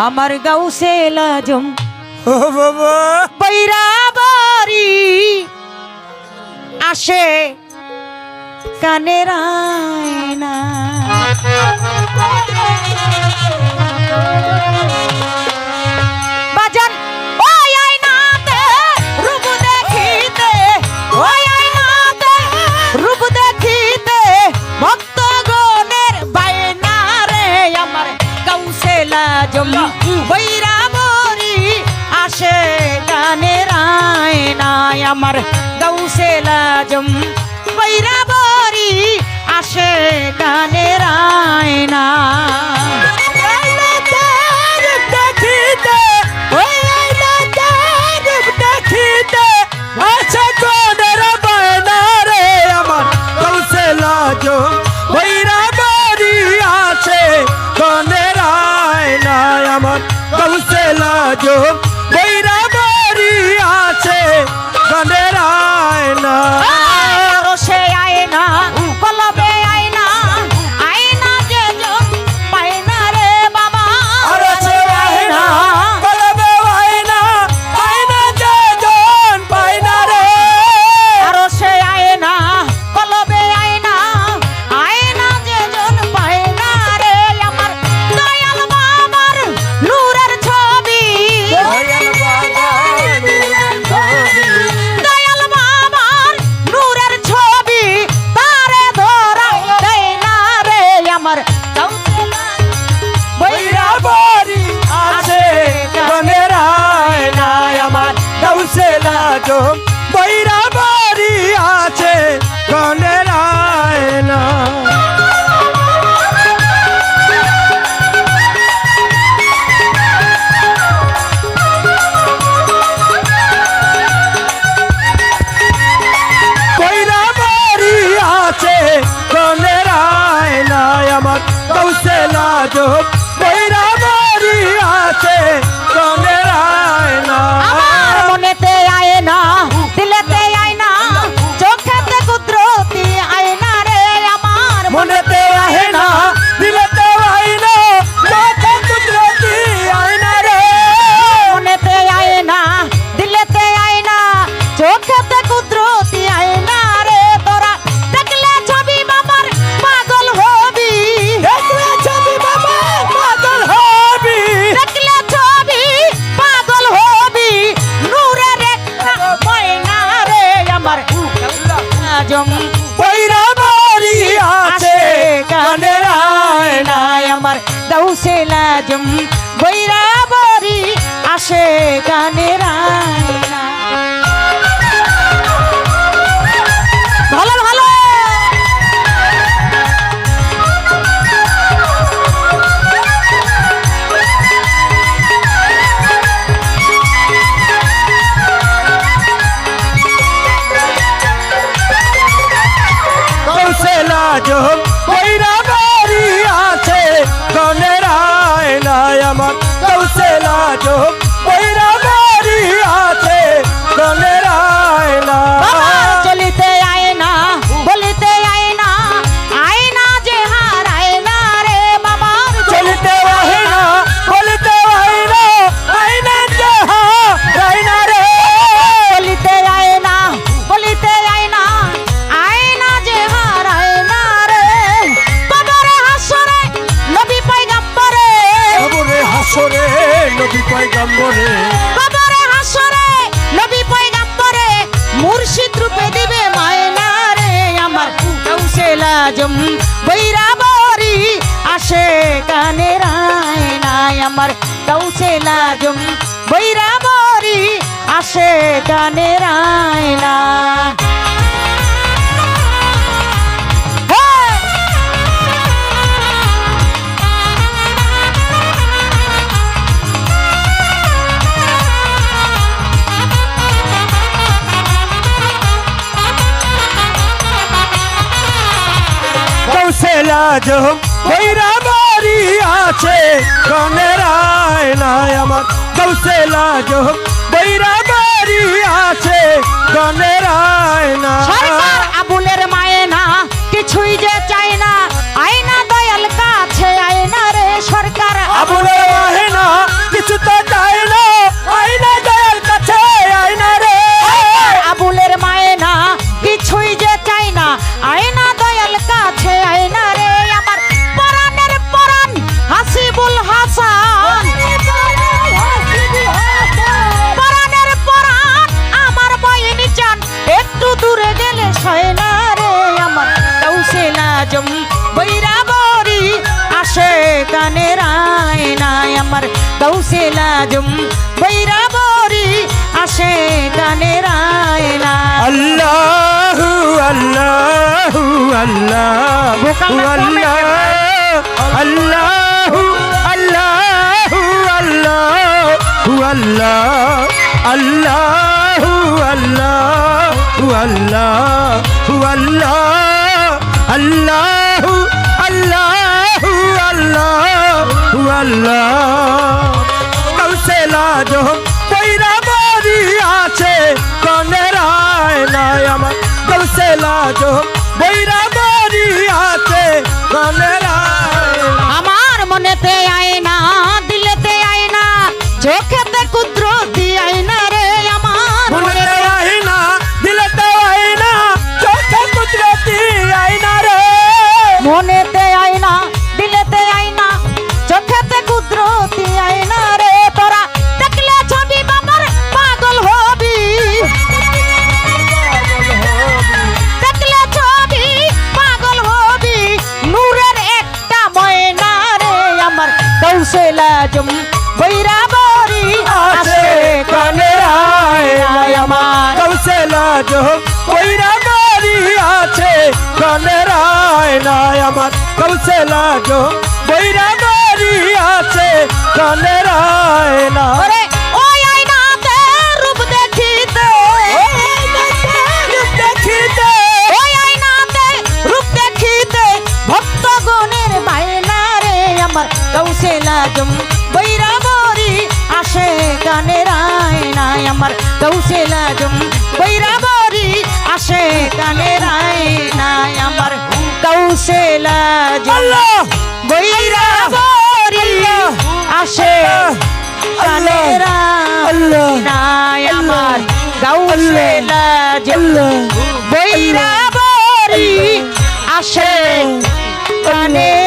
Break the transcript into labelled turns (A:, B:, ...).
A: আমার গাউসে লাজম
B: ও বাবা
A: বৈরাবাড়ি আসে কানের আয়না বাজান ওই আয়নাতে রূপ দেখিতে ওই আয়নাতে রূপ দেখিতে ভক্তগণের বায়না রে আমার গাউসে লাজম বৈরাবাড়ি আসে কানের আয়নায় আমার গাউসে লাজম বৈরাবাড়ি আসে কানের আয়না
B: দেখিতে ওই আয়নাতে রূপ দেখিতে আছে কোনের বায়না রে আমার গাউসে লাজম বৈরাবাড়ি আছে কোনের আয়না আমার গাউসে লাজম বৈরাবাড়ি আছে কোনের আয়না
A: সে আয়না কলবে আয়না আয়না যে জন পায়না রে বাবা
B: আর সে আয়না কলবে আয়না আয়না যে জন পায়না রে
A: আর সে আয়না কলবে আয়না আয়না যে জন পায়না রে আমার দয়াল বাবার নূরের ছবি দয়াল বাবার নূরের ছবি তারে ধরা দেয় না রে আমার
B: বৈরাবাড়ি আছে কোনের আয়না আমার গাউসে লাজম বৈরাবাড়ি আছে কোনের আয়না বৈরাবাড়ি আছে কোনের আয়না আমার গাউসে লাজম বৈরাবাড়ি আছে কোনের আয়না
A: আমার মনেতে আয়না দিলেতে আয়না চোখেতে কুদরতি আয়না রে আমার
B: মনেতে আয়না দিলেতে আয়না চোখে কুদরতি আয়না রে
A: মনেতে আয়না দিলেতে আয়না চোখেতে কুদরতি আয়না রে তোরা দেখলে ছবি বাবার পাগল হবি
B: দেখলে ছবি বাবা পাগল হবি
A: দেখলে ছবি পাগল হবি নূরের একটা ময়না রে আমার আজম
B: বৈরাবাড়ি আছে কোনের আয়না
A: আমার গাউসে লাজম বৈরাবাড়ি আসে কানের আয়না ভালো ভালো
B: গাউসে লাজম বৈরাবাড়ি আছে কোনের আয়না আমার গাউসে লাজম বৈরাবাড়ি আছে কোনের আয়না
A: বাবা চলিতে আয়না বলিতে আয়না আয়না যে হার আয়না রে বাবা
B: চলিতে আয়না বলিতে আয়না আয়না যে আয়না রে
A: চলিতে আয়না বলিতে আয়না আয়না যে হার আয়না রে কবরে হাসরে নবী পয়গম্বরে
B: কবরে হাসরে নবী পয়গম্বরে
A: কবরে হাসরে নবী পয়গম্বরে মুর্শিদ রূপে দিবে মায়না রে আমার গাউসে লাজম বৈরাবাড়ি আসে কানের আয়নায় আমার গাউসে লাজম বৈরাবাড়ি আসে কানের আয়না
B: গাউসে লাজম বৈরাবাড়ি আছে কোনের আয়না আমার গাউসে লাজম বৈরাবাড়ি আছে কোনের আয়না
A: সরকার আবুলের মায়না কিছুই যে চাই না আয়না দয়াল কাছে আয়না রে সরকার
B: আবুলের মায়না
A: জুম বৈরাবরি আসে গানের আয়না
B: আল্লাহু আল্লাহু আল্লাহু আল্লাহ আল্লাহু আল্লাহু আল্লাহু আল্লাহ আল্লাহু আল্লাহু আল্লাহু আল্লাহ আল্লাহু আল্লাহু আল্লাহু আল্লাহ কৌশলা জো বৈরাবরি আছে গানের আয়নায় আমার কৌশলা জো বৈরাবরি আছে গানের আয়না
A: আমার মনেতে আয়না দিলেতে আয়না চোখেতে কুদরতি আয়না রে আমার
B: মনেতে আয়না দিলেতে আয়না চোখে কুদরতি আয়না রে
A: মনেতে আয়না দিলেতে আয়না চোখেতে কুদরতি আয়না রে তোরা দেখলে ছবি বাবার পাগল হবি দেখলে ছবি পাগল হবি নূরের একটা ময়না রে আমার কৌশলা জুম বৈরাবরি আসে গানের আয়নায় আমার
B: কৌশলা জো বৈরাবরি আছে গানের আয়নায় আমার কৌশলা জো বৈরাবরি আছে গানের আয়না
A: ওরে ওই আয়নাতে রূপ দেখিতে
B: দেখিতে
A: ওই আয়নাতে রূপ দেখিতে ভক্তগণের বায়না রে আমার কৌশলা জুম বৈরাবরি আসে গানের আয়নায় আমার কৌশলা জুম বৈরাবরি আসে গানের আয়নায় আমার কৌশলা জুম
B: আল্লাহ
A: বৈরাবরি আসে গানের আয়নায় আমার কৌশলা জুম বৈরাবরি আসে গানের